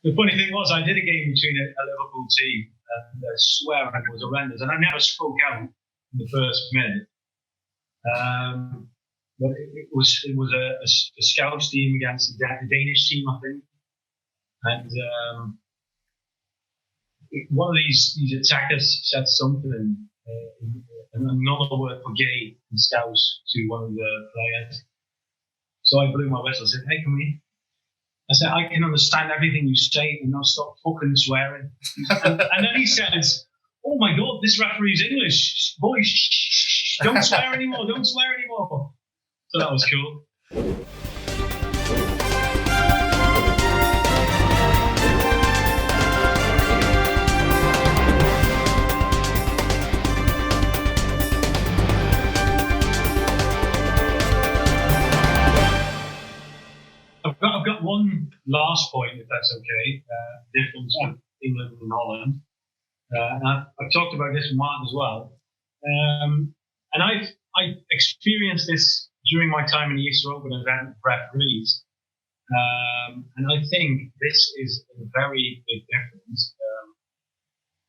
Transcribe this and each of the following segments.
The funny thing was, I did a game between a Liverpool team, and I swear it was horrendous, and I never spoke out in the first minute. But it was a Scouts team against a Danish team, I think, and one of these attackers said something, another word for gay in Scouts, to one of the players. So I blew my whistle and said, "Hey, come here." I said, "I can understand everything you say, and now stop fucking swearing." and then he says, "Oh my God, this referee's English. Boys, don't swear anymore, don't swear anymore." So that was cool. I've got one last point, if that's okay. Difference with England and Holland. And I've talked about this with Martin as well. And I experienced this during my time in the Easter Open event with referees. And I think this is a very big difference.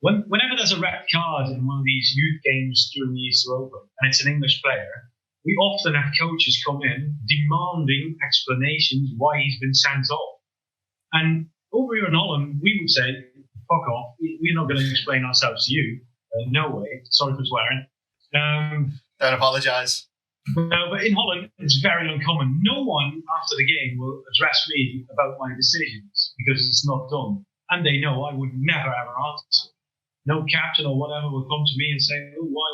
Whenever there's a red card in one of these youth games during the Easter Open, and it's an English player, we often have coaches come in demanding explanations why he's been sent off. And over here in Holland, we would say, "Fuck off, we're not going to explain ourselves to you. No way, sorry for swearing." Don't apologise. No, but in Holland, it's very uncommon. No one after the game will address me about my decisions because it's not done. And they know I would never ever answer. No captain or whatever will come to me and say, "Oh, why?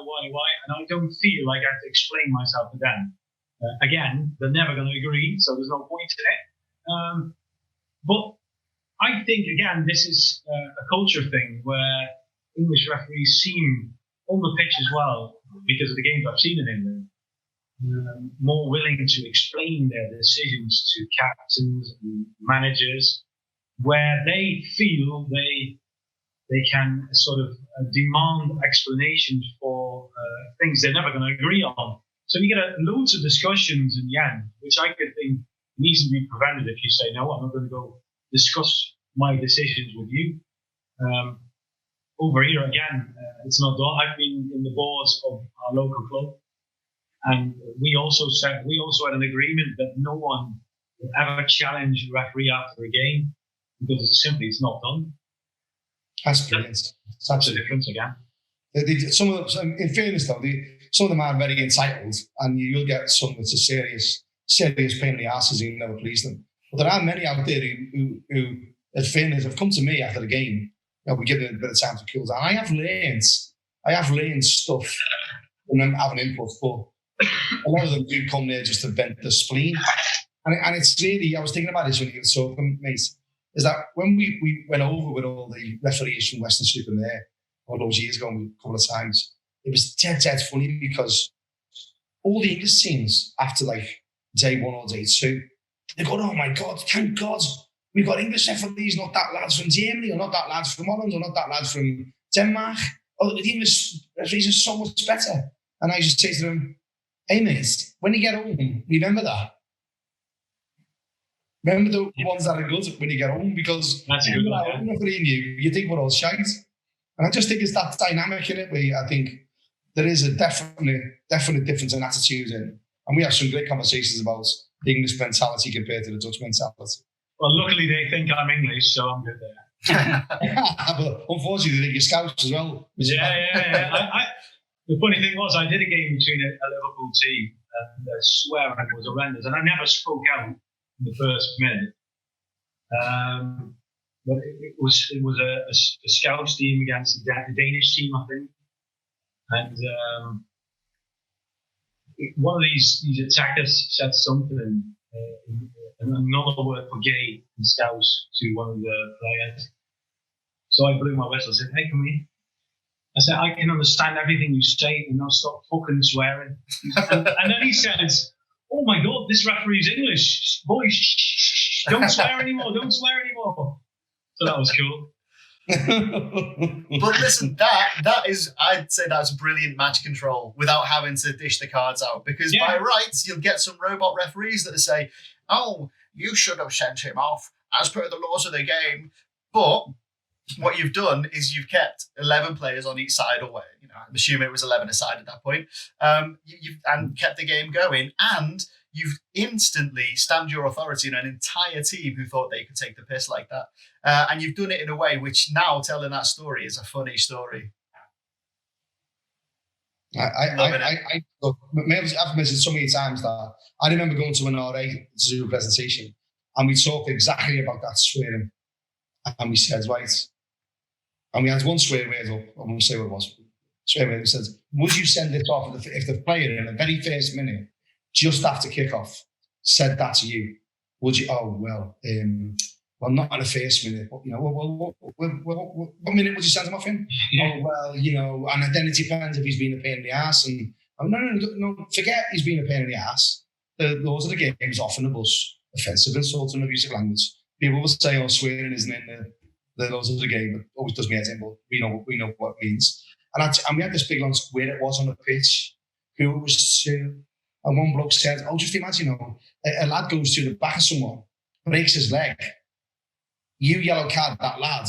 And I don't feel like I have to explain myself to them. Again, they're never going to agree, so there's no point in it. But I think, again, this is a culture thing where English referees seem, on the pitch as well, because of the games I've seen in England, more willing to explain their decisions to captains and managers, where they feel they can sort of demand explanations for things they're never going to agree on. So you get loads of discussions in the end, which I could think needs to be prevented if you say, "No, I'm not going to go discuss my decisions with you." Over here, again, it's not done. I've been in the boards of our local club, and we also had an agreement that no one would ever challenge a referee after a game because it's not done. That's brilliant. That's the difference again. In fairness, though, some of them are very entitled, and you'll get some that's a serious pain in the arse and you never please them. But there are many out there who in fairness, have come to me after the game. We give them a bit of time to cool down. I have learned stuff from them having input, but a lot of them do come there just to vent the spleen. And it's really, I was thinking about this when you were talking, mate, is that when we went over with all the referees from Western Super there all those years ago, a couple of times, it was dead funny because all the English teams after like day one or day two, they go, "Oh my God, thank God, we've got English referees, not that lads from Germany, or not that lads from Holland, or not that lads from Denmark. Oh, the English referees are so much better." And I just say to them, "Hey mate, when you get home, remember that. Remember the ones that are good when you get home, because that's a good one. You think we're all shite." And I just think it's that dynamic in it where I think there is a definite difference in attitude in. And we have some great conversations about the English mentality compared to the Dutch mentality. Well, luckily they think I'm English, so I'm good there. But unfortunately, they think you're Scouts as well. Yeah. The funny thing was, I did a game between a Liverpool team, and I swear it was horrendous, and I never spoke out in the first minute. But it was a Scouts team against a Danish team, I think, and one of these attackers said something, another word for gay in Scouts, to one of the players. So I blew my whistle and said, "Hey, come here." I said, "I can understand everything you say, and now stop fucking swearing." and then he says, "Oh my God, this referee's English. Boys, don't swear anymore, don't swear anymore." So that was cool. But listen, that is, I'd say that's brilliant match control without having to dish the cards out, because by rights you'll get some robot referees that say, "Oh, you should have sent him off as per the laws of the game. But what you've done is you've kept 11 players on each side away. I'm assuming it was 11 aside at that point. And kept the game going, and you've instantly stamped your authority on an entire team who thought they could take the piss like that. And you've done it in a way which now telling that story is a funny story. I've mentioned so many times that I remember going to an RA Zoo presentation, and we talked exactly about that swearing. And we said, right, and we had one swear word up, I won't say what it was. Swear word says, would you send this off if the player in the very first minute, just after kickoff, said that to you? Would you? Oh well, not in the first minute. But, what minute would you send him off in? Yeah. Oh well, and then it depends if he's been a pain in the ass. And no, forget he's been a pain in the ass. Those are the games off in the bus, offensive, insulting, and abusive language. People will say, "Oh, swearing isn't in the laws of the game." It always does me head in, but we know what it means. And we had this big lunch where it was on the pitch, who it was to, and one bloke said, "Oh, just imagine, a lad goes to the back of someone, breaks his leg. You yellow card that lad.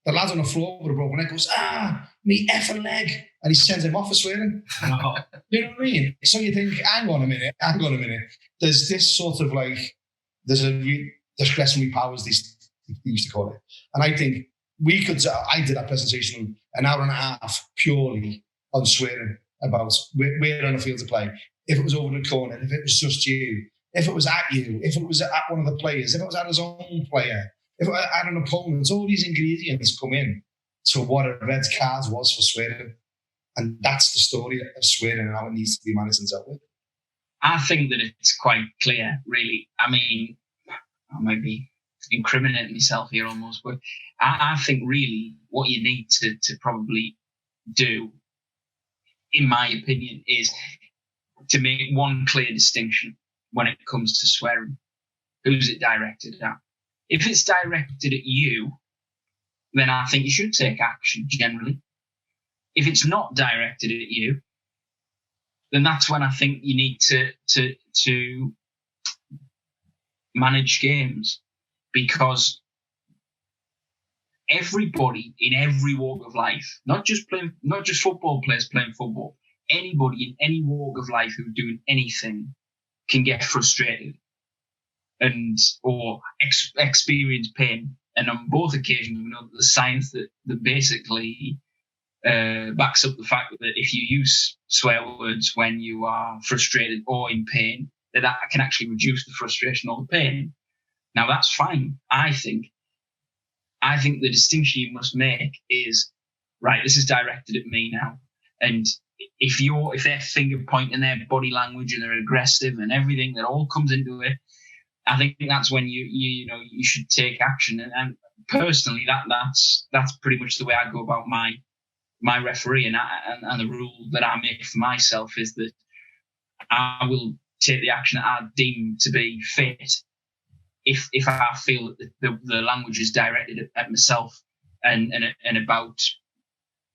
The lad's on the floor with a broken leg goes, me effing leg," and he sends him off for swearing. Oh. You know what I mean? So you think, hang on a minute. There's this sort of there's a discretionary powers, they used to call it. And I think I did that presentation an hour and a half purely on swearing about where on the field to play. If it was over the corner, if it was just you, if it was at you, if it was at one of the players, if it was at his own player, if it was at an opponent, all these ingredients come in to what a red card was for swearing. And that's the story of swearing and how it needs to be managed and dealt with. I think that it's quite clear, really. I mean, I might be incriminating myself here almost, but I think really what you need to probably do, in my opinion, is to make one clear distinction when it comes to swearing. Who's it directed at? If it's directed at you, then I think you should take action generally. If it's not directed at you, then that's when I think you need to manage games, because everybody in every walk of life, not just football players playing football, anybody in any walk of life who's doing anything can get frustrated or experience pain. And on both occasions, we know that the science that basically backs up the fact that if you use swear words when you are frustrated or in pain, that can actually reduce the frustration or the pain. Now that's fine. I think the distinction you must make is, right, this is directed at me now. And if they're finger pointing, their body language and they're aggressive and everything that all comes into it, I think that's when you should take action. And personally, that's pretty much the way I go about my referee, and the rule that I make for myself is that I will take the action that I deem to be fit if I feel that the language is directed at myself and about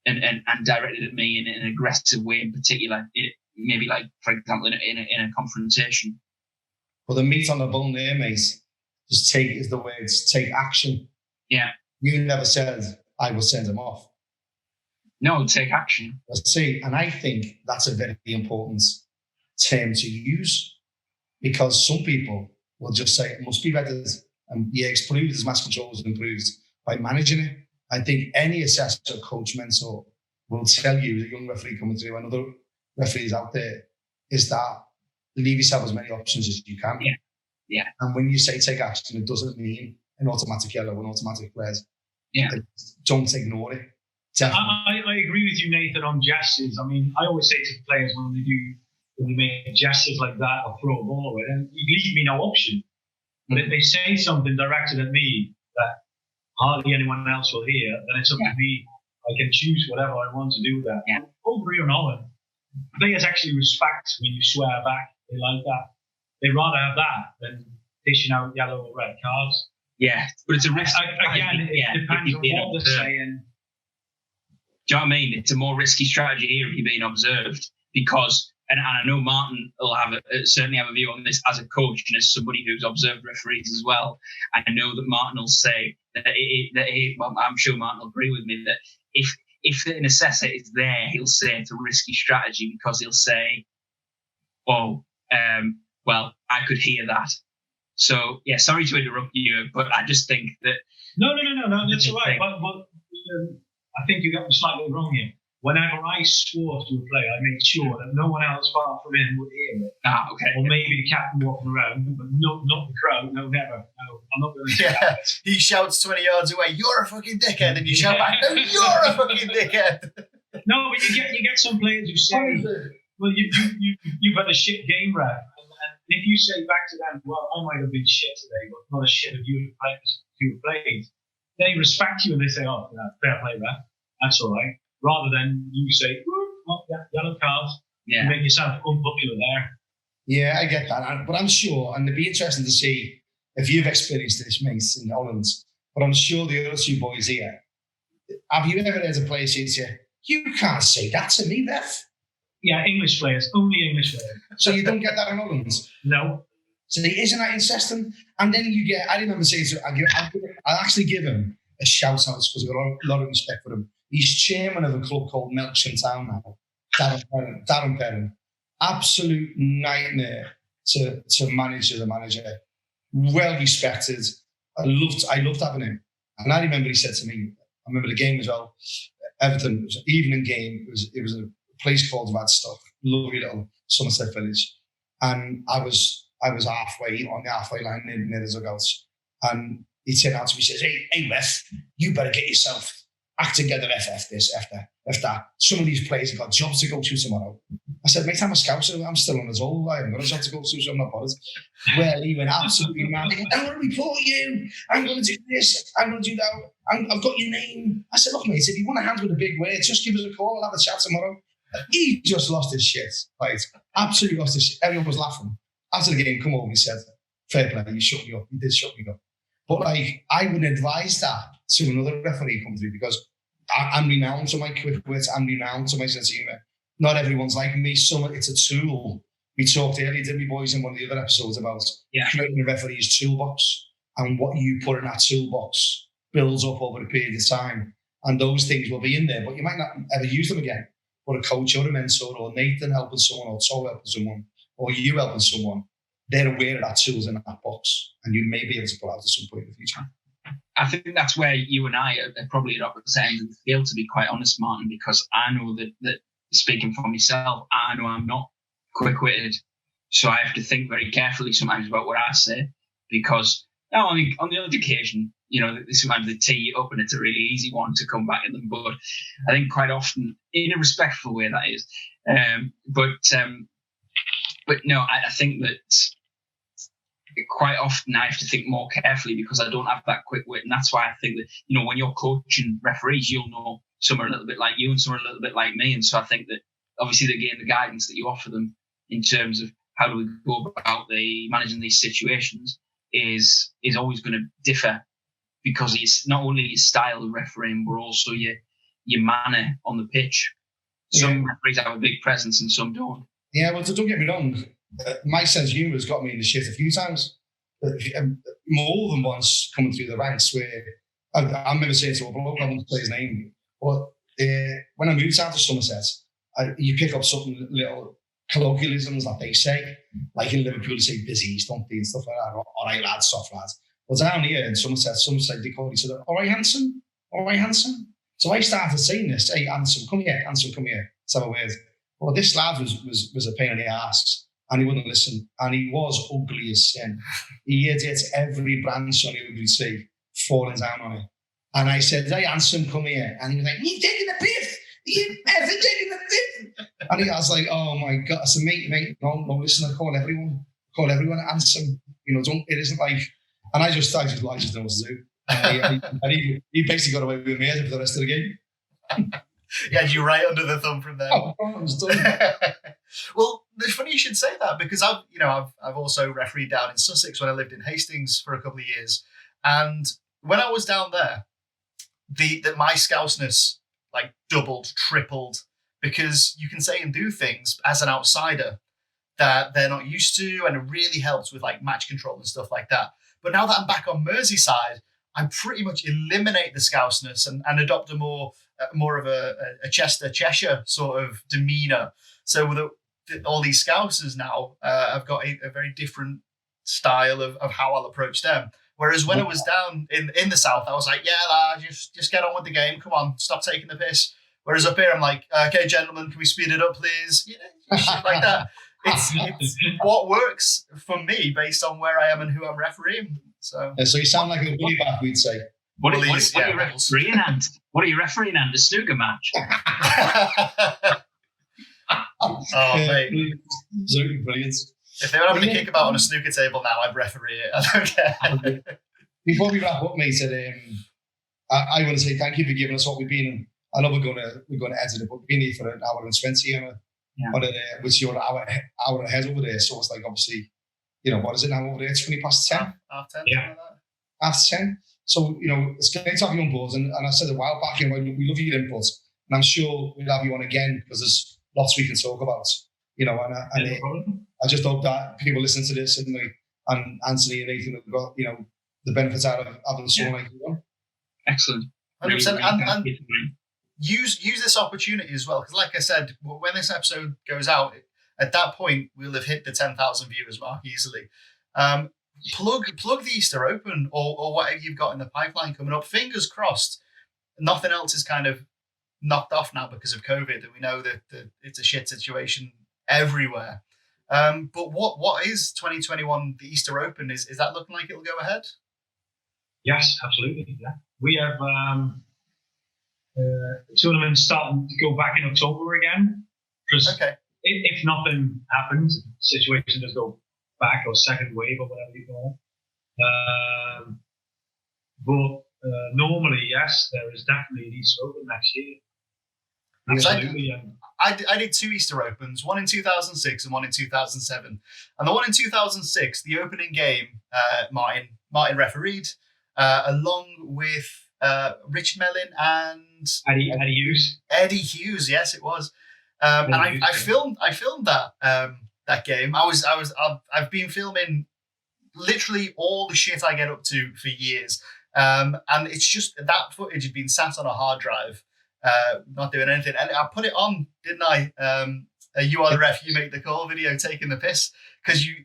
and directed at me in an aggressive way in particular, maybe like, for example, in a confrontation. Well, the meat on the bone there, mate, just is the words, take action. Yeah. You never said, I will send him off. No, take action. Let's see. And I think that's a very important term to use, because some people will just say it must be better. And it's proved as match control is improved by managing it. I think any assessor, coach, mentor will tell you, the young referee coming through and other referees out there, is that leave yourself as many options as you can. Yeah. Yeah. And when you say take action, it doesn't mean an automatic yellow, an automatic red. Yeah. Don't ignore it. I agree with you, Nathan, on gestures. I mean, I always say to players when they make gestures like that or throw a ball away, and you leave me no option. But if they say something directed at me that hardly anyone else will hear, then it's up to me. I can choose whatever I want to do with that. Yeah. Over or not, players actually respect when you swear back. They like that. They'd rather have that than dishing out yellow or red cards. Yeah, but it's a risk. Again, it depends on what they're saying. Do you know what I mean? It's a more risky strategy here if you're being observed, because and I know Martin will certainly have a view on this as a coach and as somebody who's observed referees as well. I know that Martin will say that well, I'm sure Martin will agree with me that if the necessity is there, he'll say it's a risky strategy because he'll say, well, I could hear that. So, yeah, sorry to interrupt you, but I just think that... No, that's all right. But I think you got me slightly wrong here. Whenever I swore to a play, I made sure that no one else far from him would hear it. Okay. Or maybe the captain walking around, but not the crowd. No, never. No, I'm not going to do that. He shouts 20 yards away, "You're a fucking dickhead," and you shout back, "No, you're a fucking dickhead." No, but you get some players who say, "Well, you've had a shit game, ref." And if you say back to them, "Well, I might have been shit today, but not as shit as you played," they respect you and they say, "Oh, yeah, fair play, ref. That's all right." Rather than you say, "Oh, yeah, yellow card," you make yourself unpopular there. Yeah, I get that. But I'm sure, and it'd be interesting to see if you've experienced this, mate, in Holland, but I'm sure the other two boys here, have you ever heard a player say to you, "You can't say that to me, ref"? Yeah, English players, only English players. So you don't get that in Holland? No. So isn't that interesting? And then you get, I remember saying to him, I'll actually give him a shout out because I've got a lot of respect for him. He's chairman of a club called Melksham Town now, Darren Perrin. Absolute nightmare to manage as a manager. Well respected. I loved having him. And I remember he said to me, I remember the game as well, Everton, it was an evening game. It was a place called Radstock, lovely little Somerset village. And I was halfway on the halfway line near the dugouts. And he turned out to me and says, hey, ref, you better get yourself act together, F this, F that. Some of these players have got jobs to go to tomorrow. I said, mate, I'm a scouser. I'm still on his old. I haven't got a job to go to, so I'm not bothered. Well, he went absolutely mad. I'm going to report you. I'm going to do this. I'm going to do that. I've got your name. I said, look, mate, if you want a hand with a big word, just give us a call. I'll have a chat tomorrow. He just lost his shit. Right? Absolutely lost his shit. Everyone was laughing. After the game, come over and he said, fair play, you shut me up. You did shut me up. But I wouldn't advise that to another referee come through because I'm renowned for my quick wits. I'm renowned for my sense of humour. Not everyone's like me. It's a tool. We talked earlier, didn't we, boys, in one of the other episodes about creating a referee's toolbox and what you put in that toolbox builds up over a period of time. And those things will be in there, but you might not ever use them again. But a coach or a mentor or Nathan helping someone or Tom helping someone or you helping someone, they're aware of that tool's in that box and you may be able to pull out at some point in the future. I think that's where you and I are probably at opposite ends of the field, to be quite honest, Martin, because I know that speaking for myself, I know I'm not quick-witted. So I have to think very carefully sometimes about what I say because now on the other occasion, sometimes they tee you up and it's a really easy one to come back at them. But I think quite often, in a respectful way, that is. But no, I think that quite often I have to think more carefully because I don't have that quick wit. And that's why I think that, when you're coaching referees, you'll know some are a little bit like you and some are a little bit like me. And so I think that obviously the guidance that you offer them in terms of how do we go about managing these situations is always going to differ because it's not only your style of refereeing, but also your manner on the pitch. Some referees have a big presence and some don't. Yeah, well, don't get me wrong. My sense of humour has got me in the shit a few times. More than once coming through the ranks where I remember saying to a bloke, I won't say his name, but when I moved out to Somerset, you pick up something little colloquialisms that they say, like in Liverpool, they say busy, stumpy and stuff like that, or all right, lads, soft lads. But down here in Somerset, they call each other, all right, handsome. So I started saying this, hey, handsome, come here, let's have a word. Well, this lad was a pain in the ass. And he wouldn't listen. And he was ugly as sin. He hit every grandson he would see falling down on it. And I said, hey, handsome, come here. And he was like, you taking the piss? You ever taking the piss? And I was like, oh my God. I said, mate, no, listen, I call everyone handsome. It isn't like, and I just know what to do. And he basically got away with me for the rest of the game. Yeah, you right under the thumb from there. Oh, I was done. Well, it's funny you should say that because I've also refereed down in Sussex when I lived in Hastings for a couple of years, and when I was down there, my scouseness like doubled, tripled because you can say and do things as an outsider that they're not used to, and it really helps with like match control and stuff like that. But now that I'm back on Merseyside, I pretty much eliminate the Scousness and adopt a more of a Cheshire sort of demeanour. So with all these Scousers now, I've got a very different style of how I'll approach them. Whereas when I was down in the south, I was like, yeah, lad, just get on with the game. Come on, stop taking the piss. Whereas up here, I'm like, okay, gentlemen, can we speed it up, please? Shit like that. It's what works for me based on where I am and who I'm refereeing. So you sound like a bully back, we'd say. What are you refereeing, Ant? What are you refereeing, Ant? A snooker match? Oh, mate. Absolutely brilliant. If they were having a kickabout on a snooker table now, I'd referee it. I don't care. Before we wrap up, mate, I want to say thank you for giving us what we've been. I know we're going to edit it, but we've been here for an hour and 20 which you're an hour ahead over there. So it's like, obviously, what is it now over there? 20 past 10? Half 10, yeah. Like that. After 10. So, it's great to have you on board. And I said a while back, we love your input. And I'm sure we'll have you on again because there's lots we can talk about. I just hope that people listen to this and Anthony and Nathan have got, the benefits out of having someone like you. Excellent. 100%. And use this opportunity as well, because like I said, when this episode goes out, at that point we'll have hit the 10,000 viewers mark easily. Plug the Easter Open or whatever you've got in the pipeline coming up. Fingers crossed, nothing else is kind of knocked off now because of COVID, and we know that it's a shit situation everywhere. But what is 2021 the Easter Open? Is that looking like it'll go ahead? Yes, absolutely. Yeah, we have tournaments starting to go back in October again. Okay. If nothing happens, the situation does go back, or second wave, or whatever you call it. But normally, yes, there is definitely an Easter Open next year. Absolutely. I did 2 Easter Opens, one in 2006 and one in 2007. And the one in 2006, the opening game, Martin refereed, along with Rich Mellon and Eddie Hughes. Eddie Hughes, yes, it was. And I filmed that game. I've been filming literally all the shit I get up to for years. And it's just that footage had been sat on a hard drive, not doing anything. And I put it on, didn't I? You are the ref, you make the call video, taking the piss, because you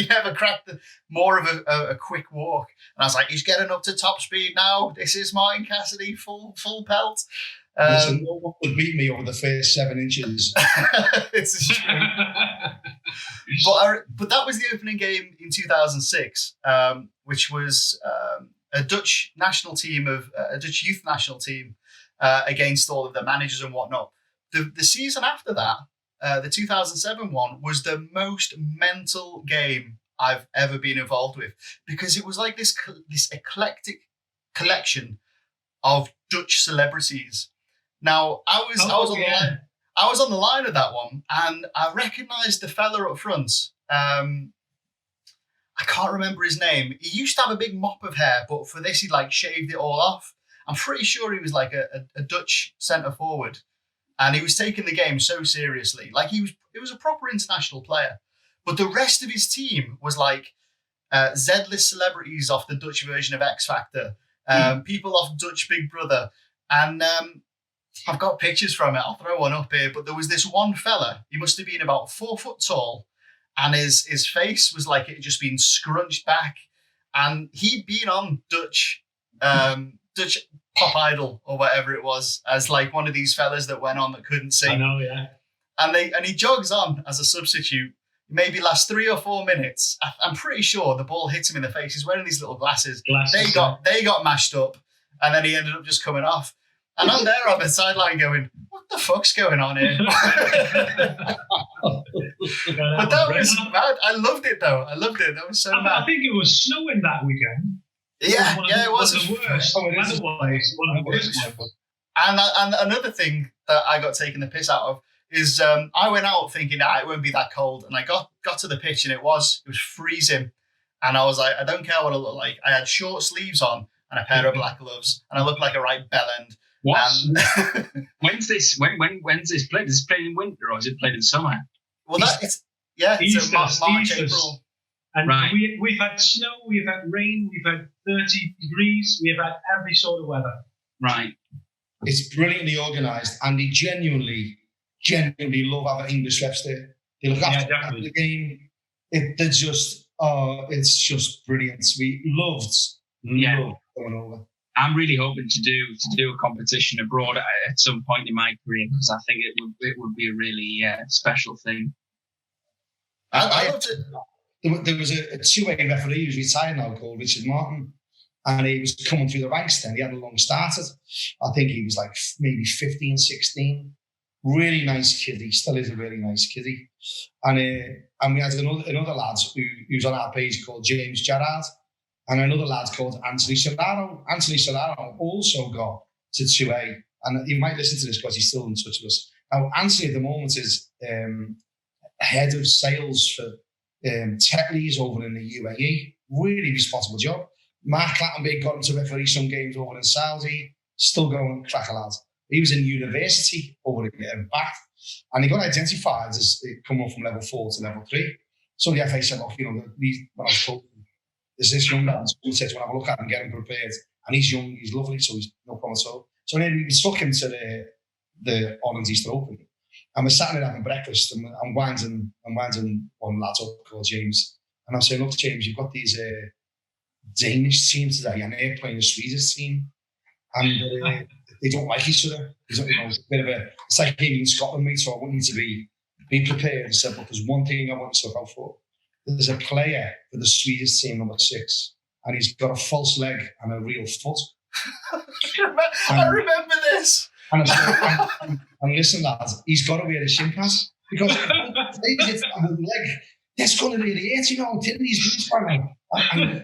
never cracked more of a quick walk. And I was like, he's getting up to top speed now. This is Martin Cassidy, full pelt. Listen, no one could beat me over the first 7 inches. It's true. But that was the opening game in 2006, which was a Dutch national team a Dutch youth national team against all of the managers and whatnot. The season after that, the 2007 one, was the most mental game I've ever been involved with, because it was like this eclectic collection of Dutch celebrities. Now, I was on the line of that one, and I recognised the fella up front. I can't remember his name. He used to have a big mop of hair, but for this, he shaved it all off. I'm pretty sure he was like a Dutch centre forward, and he was taking the game so seriously. He was a proper international player. But the rest of his team was Z-list celebrities off the Dutch version of X Factor, people off Dutch Big Brother, and I've got pictures from it. I'll throw one up here. But there was this one fella. He must have been about 4 foot tall, and his face was like it had just been scrunched back, and he'd been on Dutch Pop Idol or whatever it was as one of these fellas that went on that couldn't sing. I know, yeah. And he jogs on as a substitute. Maybe lasts 3 or 4 minutes. I'm pretty sure the ball hits him in the face. He's wearing these little glasses. They got mashed up, and then he ended up just coming off. And I'm there on the sideline going, what the fuck's going on here? But that was mad. I loved it, though. That was so mad. I think it was snowing that weekend. Yeah, it was. One of the worst. One of the worst. And another thing that I got taken the piss out of is I went out thinking, it won't be that cold. And I got to the pitch, and it was freezing. And I was like, I don't care what I look like. I had short sleeves on and a pair of black gloves, and I looked like a right bellend. What? When's this played? Is this played in winter or is it played in summer? Well, it's Easter, March, Easter. April. And Right. we've had snow, we've had rain, we've had 30 degrees, we've had every sort of weather. Right. It's brilliantly organised, and they genuinely love having English refs there. They look after the game. It's just brilliant. We loved going over. I'm really hoping to do a competition abroad at some point in my career because I think it would be a really special thing. I loved it. There was a two-way referee who's retired now called Richard Martin, and he was coming through the ranks then. He hadn't long started. I think he was like maybe 15, 16. Really nice kiddie. Still is a really nice kiddie. And we had another lad who's on our page called James Sherratt, and another lad called Anthony Sherratt. Anthony Sherratt also got to 2A, and you might listen to this because he's still in touch with us. Now, Anthony at the moment is head of sales for Tetley's over in the UAE. Really responsible job. Mark Clattenburg got him to referee some games over in Saudi. Still going cracker lad. He was in university over in Bath, and he got identified as coming from level 4 to level 3. So the FA said, look, when I was told, there's this young lad who said to have a look at him, get him prepared. And he's young, he's lovely, so he's no problem at all. So then we took him to the Holland's Easter Open. And we're sat there having breakfast, and I'm winding one lad up called James. And I'm saying, look, James, you've got these Danish team today, and they're playing a Swedish team. And they don't like each other. It's a bit of it's like being in Scotland, mate, so I want you to be prepared. I said, but there's one thing I want you to look out for. There's a player for the Swedish team, number 6, and he's got a false leg and a real foot. I remember this. And I said, and listen, lads, he's got to wear a shin pads because it's a leg. That's going to really hurt, till these boots by now. And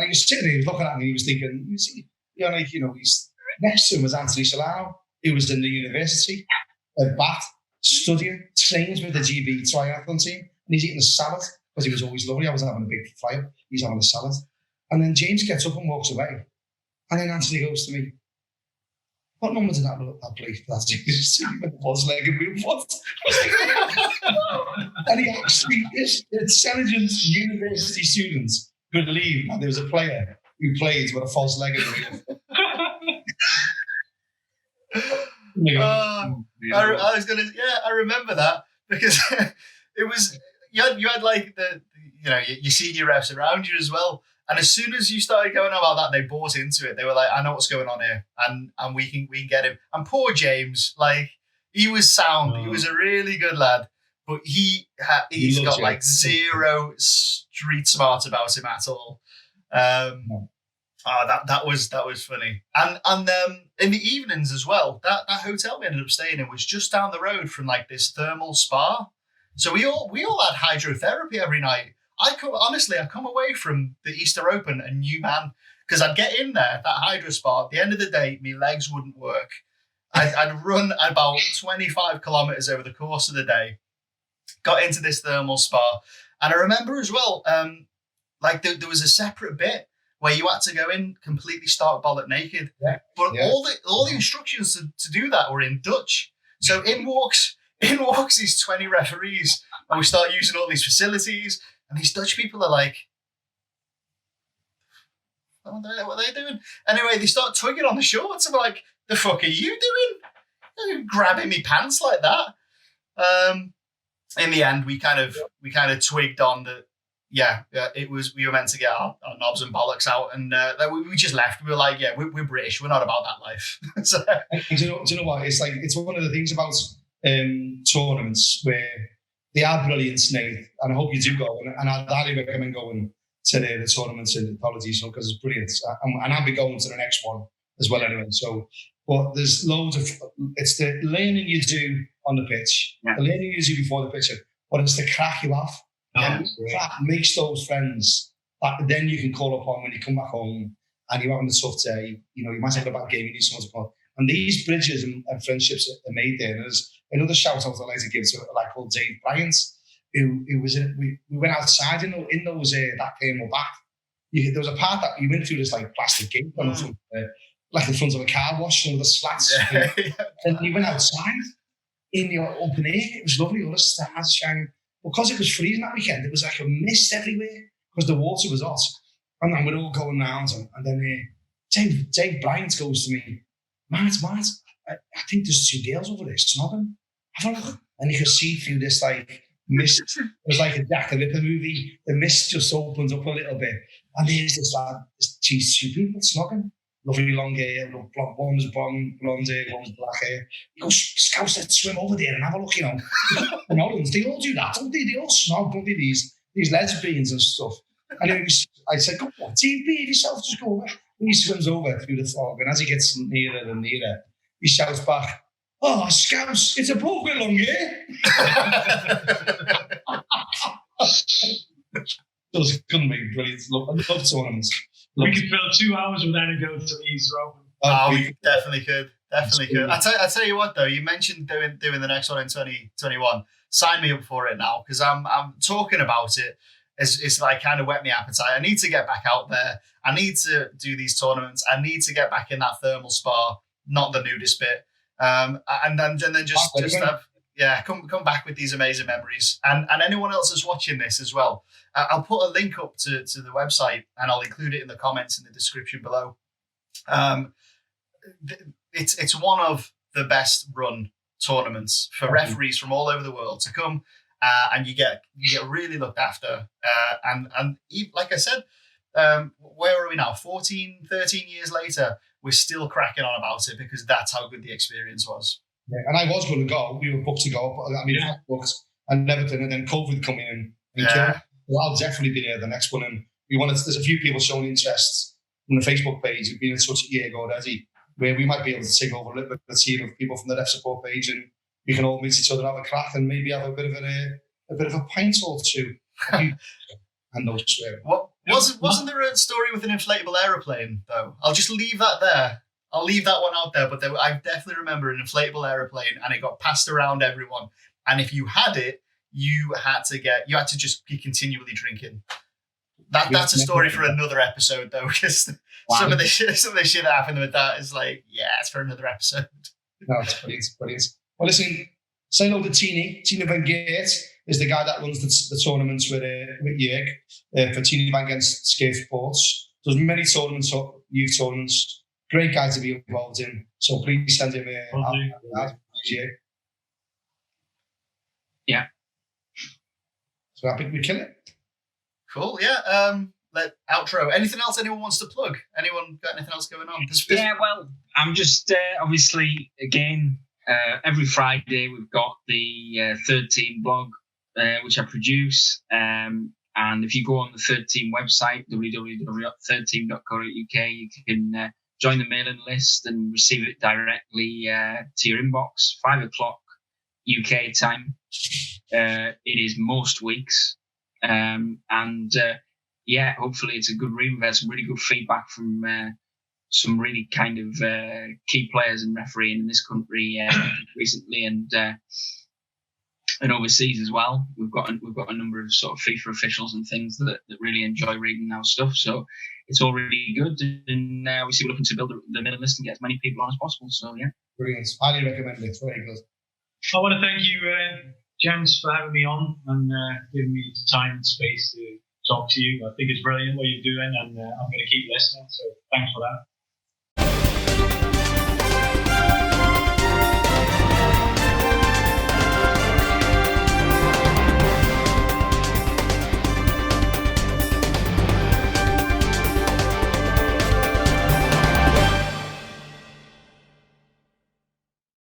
he was sitting there, he was looking at me, and he was thinking, he's next to him was Anthony Solano, who was in the university at Bath, studying, trains with the GB triathlon team, and he's eating a salad because he was always lovely. I wasn't having a big fly-up, he's having a salad. And then James gets up and walks away. And then Anthony goes to me, what number did that play for that team? With the false leg and real foot. And he actually, this intelligent university students believe that there was a player who played with a false leg and real foot. I was gonna, I remember that because it was you had like your senior refs around you as well, and as soon as you started going on about that, they bought into it. They were like, I know what's going on here, and we can get him. And poor James, like he was sound, he was a really good lad, but he's got like zero street smart about him at all. That was funny. And in the evenings as well, that hotel we ended up staying in was just down the road from like this thermal spa. So we all had hydrotherapy every night. I come away from the Easter Open a new man because I'd get in there, that hydro spa. At the end of the day, my legs wouldn't work. I'd run about 25 kilometers over the course of the day, got into this thermal spa. And I remember as well, there was a separate bit where you had to go in completely stark bollock naked. Yeah. But all the instructions to do that were in Dutch. So in walks these 20 referees, and we start using all these facilities, and these Dutch people are like, what are they doing? Anyway, they start tugging on the shorts, and we're like, the fuck are you doing? You're grabbing me pants like that. In the end, we kind of twigged on that. Yeah, it was. We were meant to get our knobs and bollocks out, and we just left. We were like, yeah, we're British. We're not about that life. So, do you know what? It's like it's one of the things about tournaments where they are brilliant, Nate, and I hope you do go. And I'd highly recommend going to the tournaments in apologies, because it's brilliant. And I'll be going to the next one as well anyway. So, but there's loads of it's the learning you do on the pitch, the learning you do before the pitch, but it's the crack you have. And that makes those friends that then you can call upon when you come back home and you're having a tough day. You might have a bad game, you need someone to call. And these bridges and friendships are made there. And there's another shout out I'd like to give to a lad called Dave Bryant, who was we went outside in those that came back. There was a part that you went through this like plastic gate or something. like in front of a car wash, with the slats. Yeah. And we went outside in the open air. It was lovely. All the stars shining. Because it was freezing that weekend, it was like a mist everywhere because the water was hot. And then we're all going round, and then Dave Bryant goes to me, Matt, I think there's 2 girls over there snogging. Have a look. And you could see through this like mist. It was like a Jack the Ripper movie. The mist just opens up a little bit, and there's this lad, these 2 people snogging. Lovely long hair, one was blonde hair, one was black hair. He goes, Scouts, let's swim over there and have a look, In Holland, they all do that, don't they? They all snog, don't they? These lesbians and stuff. And I said, go on, team, behave yourself, just go over. And he swims over through the fog, and as he gets nearer and nearer, he shouts back, oh, Scouts, it's a bloke with long hair. Just couldn't be brilliant. I love tournaments. We could fill 2 hours with anecdotes to these, Rob. We definitely could. I tell you what, though, you mentioned doing the next one in 2021. Sign me up for it now, because I'm talking about it. It's like kind of whet my appetite. I need to get back out there. I need to do these tournaments. I need to get back in that thermal spa, not the nudist bit. And then just have come back with these amazing memories. And anyone else that's watching this as well, I'll put a link up to the website, and I'll include it in the comments in the description below. It's one of the best run tournaments for referees from all over the world to come, and you get really looked after. And like I said, where are we now? 13 years later, we're still cracking on about it because that's how good the experience was. Yeah, and I was going to go. We were booked to go, but I mean, I booked and never did. And then COVID come in and killed. Well, I'll definitely be there the next one. And there's a few people showing interest on the Facebook page. We've been in touch a year ago already, where we might be able to take over a team of people from the left support page, and we can all meet each other, have a crack, and maybe have a bit of a pint or two. And no swearing. Wasn't there a story with an inflatable aeroplane though? I'll just leave that there. I'll leave that one out there. But I definitely remember an inflatable aeroplane, and it got passed around everyone. And if you had it, you had to just be continually drinking. That's a story for another episode though, because some of the shit that happened with that is like, it's for another episode. No, it's brilliant. Well, listen, say hello to Tina Van Geert is the guy that runs the tournaments with Jörg for Tina Van Geert's Skate Sports. There's many tournaments, youth tournaments, great guy to be involved in. So please send him Yeah. So I think we kill it. Cool, yeah. Outro. Anything else anyone wants to plug? Anyone got anything else going on? Yeah, well, I'm just obviously, again, every Friday we've got the Third Team blog, which I produce. And if you go on the Third Team website, www.thirdteam.co.uk, you can join the mailing list and receive it directly to your inbox, 5 o'clock UK time. It is most weeks. Hopefully it's a good read. We've had some really good feedback from some really kind of key players in refereeing in this country recently, and overseas as well. We've got a number of sort of FIFA officials and things that really enjoy reading our stuff. So it's all really good, and obviously we're looking to build the mailing list and get as many people on as possible. So yeah, brilliant. Highly recommend it. Very good. I want to thank you, gents, for having me on and giving me the time and space to talk to you. I think it's brilliant what you're doing, and I'm going to keep listening. So thanks for that.